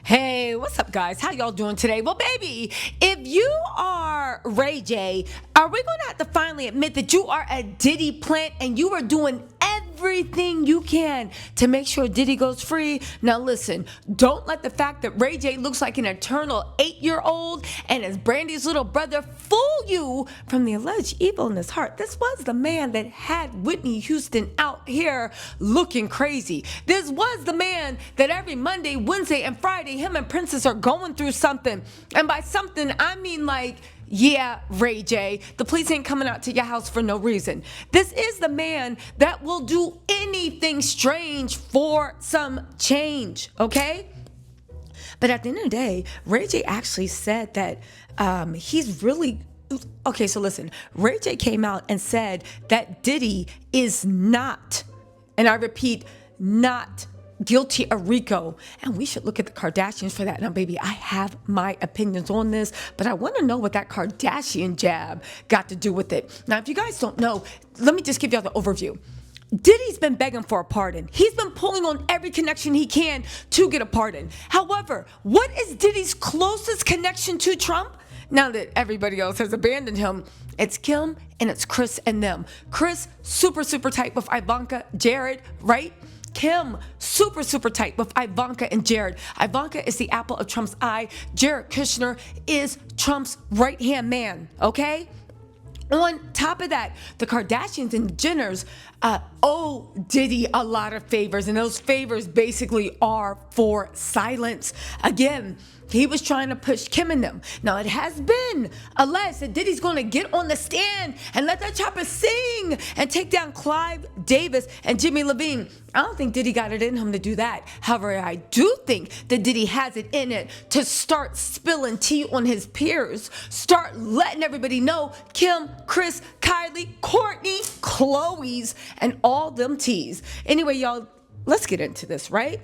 Hey, what's up, guys? How y'all doing today? Well, baby, if you are Ray J, are we going to have to finally admit that you are a Diddy plant and you are doing everything you can to make sure Diddy goes free? Now, listen, don't let the fact that Ray J looks like an eternal 8-year-old and is Brandy's little brother fool you from the alleged evil in his heart. This was the man that had Whitney Houston out here looking crazy. This was the man that every Monday, Wednesday, and Friday, him and Princess are going through something. And by something, I mean like, yeah, Ray J, the police ain't coming out to your house for no reason. This is the man that will do anything strange for some change, okay? But at the end of the day, Ray J actually said that he's really... Okay, so listen, Ray J came out and said that Diddy is not, and I repeat, not guilty of RICO, and we should look at the Kardashians for that. Now, baby, I have my opinions on this, but I want to know what that Kardashian jab got to do with it. Now, if you guys don't know, let me just give y'all the overview. Diddy's been begging for a pardon. He's been pulling on every connection he can to get a pardon. However, what is Diddy's closest connection to Trump? Now that everybody else has abandoned him, it's Kim and it's Kris and them. Kris, super tight with Ivanka, Jared, right? Kim, super tight with Ivanka and Jared. Ivanka is the apple of Trump's eye. Jared Kushner is Trump's right-hand man, okay? On top of that, the Kardashians and Jenners owe Diddy a lot of favors, and those favors basically are for silence. Again, he was trying to push Kim and them. Now, it has been alleged that Diddy's going to get on the stand and let that chopper sing and take down Clive Davis and Jimmy Levine. I don't think Diddy got it in him to do that. However, I do think that Diddy has it in it to start spilling tea on his peers, start letting everybody know Kim, Kris, Kylie, Courtney, Chloe's, and all them teas. Anyway, y'all, let's get into this, right?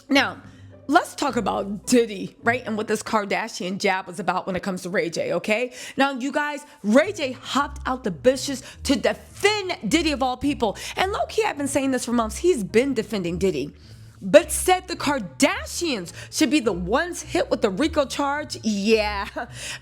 Now, let's talk about Diddy, right? And what this Kardashian jab was about when it comes to Ray J, okay? Now, you guys, Ray J hopped out the bushes to defend Diddy of all people. And low-key, I've been saying this for months. He's been defending Diddy. But said the Kardashians should be the ones hit with the RICO charge. Yeah,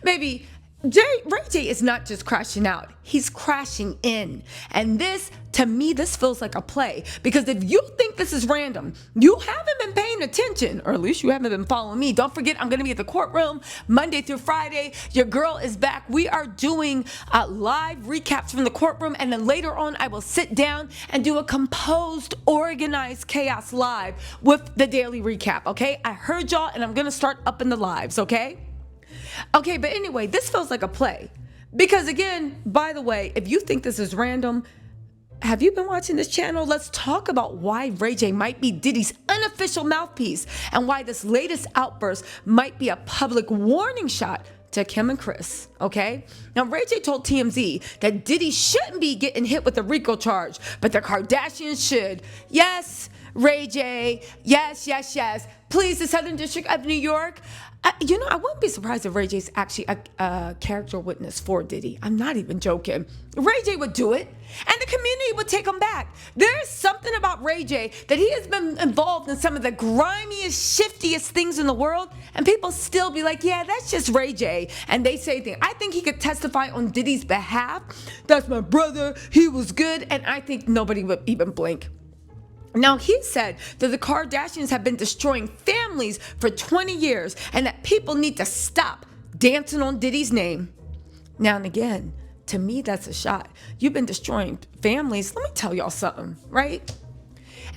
maybe Ray J is not just crashing out, he's crashing in. And this, to me, this feels like a play. Because if you think this is random, you haven't been paying attention, or at least you haven't been following me. Don't forget, I'm going to be at the courtroom Monday through Friday. Your girl is back. We are doing live recaps from the courtroom. And then later on, I will sit down and do a composed, organized chaos live with the daily recap, okay? I heard y'all, and I'm going to start up in the lives, okay? Okay, but anyway, this feels like a play. Because again, by the way, if you think this is random, have you been watching this channel? Let's talk about why Ray J might be Diddy's unofficial mouthpiece and why this latest outburst might be a public warning shot to Kim and Kris, okay? Now, Ray J told TMZ that Diddy shouldn't be getting hit with the RICO charge, but the Kardashians should. Yes, Ray J, yes. Please, the Southern District of New York. I wouldn't be surprised if Ray J's actually a character witness for Diddy. I'm not even joking. Ray J would do it, and the community would take him back. There's something about Ray J that he has been involved in some of the grimiest, shiftiest things in the world, and people still be like, yeah, that's just Ray J, and they say things. I think he could testify on Diddy's behalf. That's my brother. He was good, and I think nobody would even blink. Now, he said that the Kardashians have been destroying families for 20 years and that people need to stop dancing on Diddy's name. Now and again, to me, that's a shot. You've been destroying families. Let me tell y'all something, right?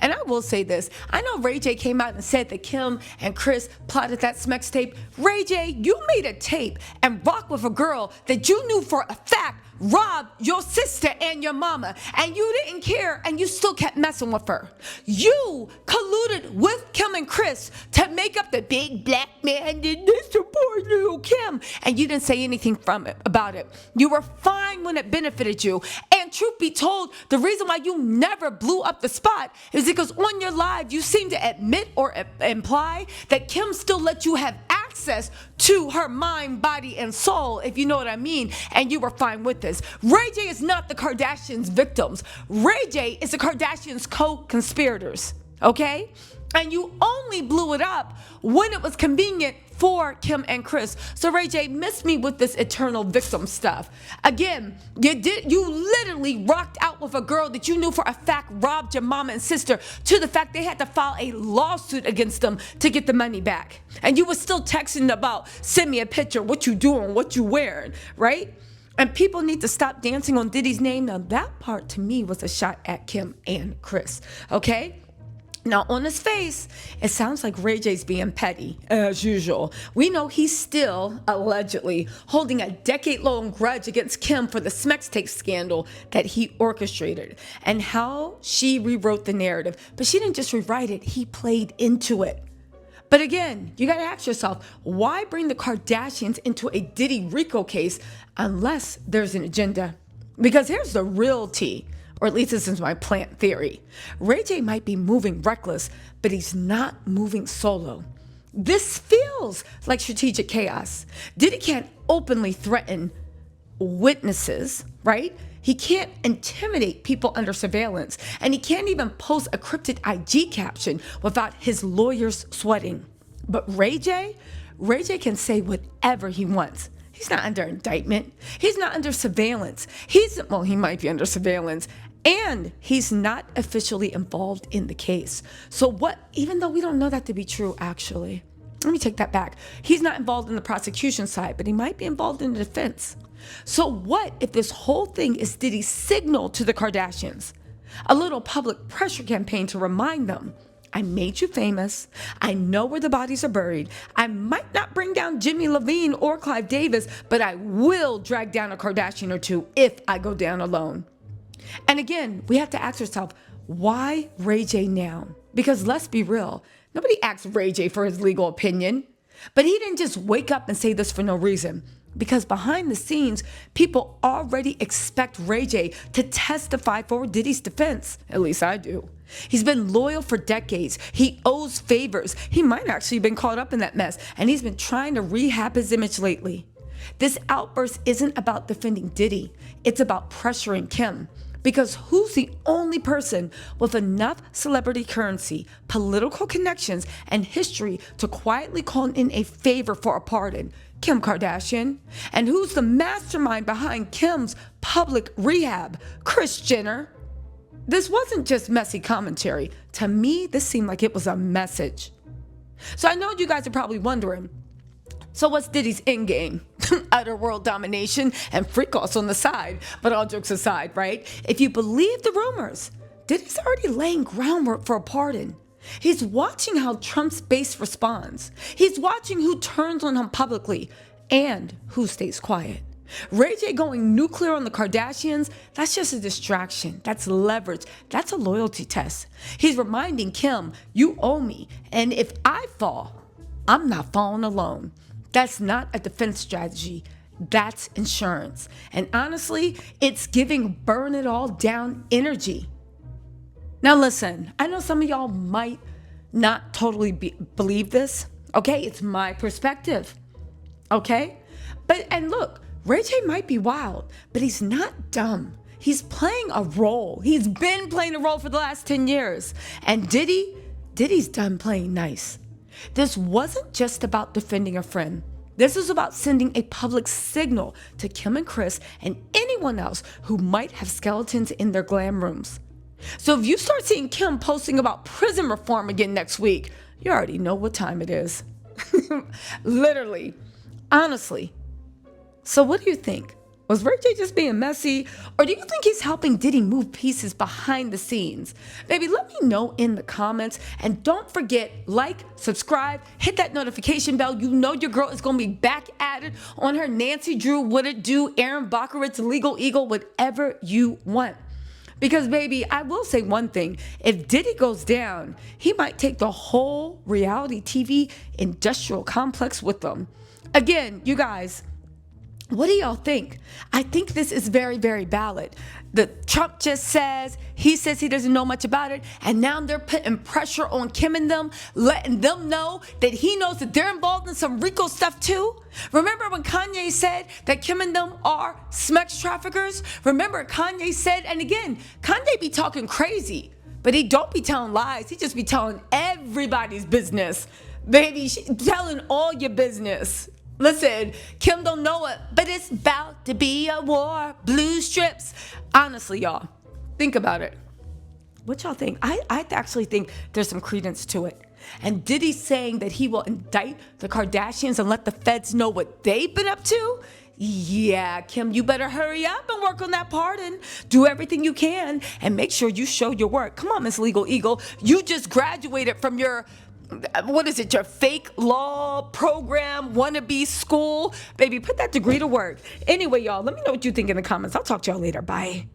And I will say this. I know Ray J came out and said that Kim and Kris plotted that Smex tape. Ray J, you made a tape and rocked with a girl that you knew for a fact robbed your sister and your mama, and you didn't care, and you still kept messing with her. You colluded with Kim and Kris to make up the big black man did this to poor little Kim, and you didn't say anything about it. You were fine when it benefited you. And truth be told, the reason why you never blew up the spot is because on your live, you seem to admit or imply that Kim still let you have access to her mind, body, and soul, if you know what I mean, and you were fine with this. Ray J is not the Kardashians' victims. Ray J is the Kardashians' co-conspirators, okay? And you only blew it up when it was convenient for Kim and Chris. So Ray J, miss me with this eternal victim stuff. Again, you literally rocked out with a girl that you knew for a fact robbed your mama and sister, to the fact they had to file a lawsuit against them to get the money back. And you were still texting about, send me a picture, what you doing, what you wearing, right? And people need to stop dancing on Diddy's name. Now that part to me was a shot at Kim and Chris, okay? Now, on his face, it sounds like Ray J's being petty, as usual. We know he's still, allegedly, holding a decade-long grudge against Kim for the Smex tape scandal that he orchestrated and how she rewrote the narrative. But she didn't just rewrite it, he played into it. But again, you gotta ask yourself, why bring the Kardashians into a Diddy RICO case unless there's an agenda? Because here's the real tea. Or at least this is my plant theory. Ray J might be moving reckless, but he's not moving solo. This feels like strategic chaos. Diddy can't openly threaten witnesses, right? He can't intimidate people under surveillance, and he can't even post a cryptic IG caption without his lawyers sweating. But Ray J can say whatever he wants. He's not under indictment. He's not under surveillance. He might be under surveillance, and he's not officially involved in the case. So what, even though we don't know that to be true, actually, let me take that back. He's not involved in the prosecution side, but he might be involved in the defense. So what if this whole thing is Diddy's signal to the Kardashians? A little public pressure campaign to remind them, I made you famous. I know where the bodies are buried. I might not bring down Jimmy Levine or Clive Davis, but I will drag down a Kardashian or two if I go down alone. And again, we have to ask ourselves, why Ray J now? Because let's be real, nobody asked Ray J for his legal opinion. But he didn't just wake up and say this for no reason. Because behind the scenes, people already expect Ray J to testify for Diddy's defense. At least I do. He's been loyal for decades. He owes favors. He might actually have been caught up in that mess, and he's been trying to rehab his image lately. This outburst isn't about defending Diddy. It's about pressuring Kim. Because who's the only person with enough celebrity currency, political connections, and history to quietly call in a favor for a pardon? Kim Kardashian. And who's the mastermind behind Kim's public rehab? Kris Jenner. This wasn't just messy commentary. To me, this seemed like it was a message. So I know you guys are probably wondering, so what's Diddy's end game? Utter world domination and freak offs on the side. But all jokes aside, right? If you believe the rumors, Diddy's already laying groundwork for a pardon. He's watching how Trump's base responds. He's watching who turns on him publicly and who stays quiet. Ray J going nuclear on the Kardashians, that's just a distraction. That's leverage. That's a loyalty test. He's reminding Kim, you owe me. And if I fall, I'm not falling alone. That's not a defense strategy. That's insurance. And honestly, it's giving burn it all down energy. Now listen, I know some of y'all might not totally believe this. Okay, it's my perspective. Okay? And look, Ray J might be wild, but he's not dumb. He's playing a role. He's been playing a role for the last 10 years. And Diddy's done playing nice. This wasn't just about defending a friend. This is about sending a public signal to Kim and Chris and anyone else who might have skeletons in their glam rooms. So if you start seeing Kim posting about prison reform again next week, you already know what time it is. Literally. Honestly. So what do you think? Was Ray J just being messy? Or do you think he's helping Diddy move pieces behind the scenes? Baby, let me know in the comments. And don't forget, like, subscribe, hit that notification bell. You know your girl is going to be back at it on her Nancy Drew, What It Do, Aaron Bockeritz, Legal Eagle, whatever you want. Because, baby, I will say one thing. If Diddy goes down, he might take the whole reality TV industrial complex with him. Again, you guys, what do y'all think? I think this is very, very valid. Trump just says he doesn't know much about it, and now they're putting pressure on Kim and them, letting them know that he knows that they're involved in some RICO stuff too. Remember when Kanye said that Kim and them are Smex traffickers? Remember Kanye said, and again, Kanye be talking crazy, But he don't be telling lies. He just be telling everybody's business. Baby, telling all your business. Listen, Kim don't know it, but it's about to be a war. Blue strips. Honestly, y'all, think about it. What y'all think? I actually think there's some credence to it. And Diddy saying that he will indict the Kardashians and let the feds know what they've been up to? Yeah, Kim, you better hurry up and work on that pardon. Do everything you can and make sure you show your work. Come on, Miss Legal Eagle. You just graduated from your, what is it, your fake law program, wannabe school? Baby, put that degree to work. Anyway, y'all, let me know what you think in the comments. I'll talk to y'all later. Bye.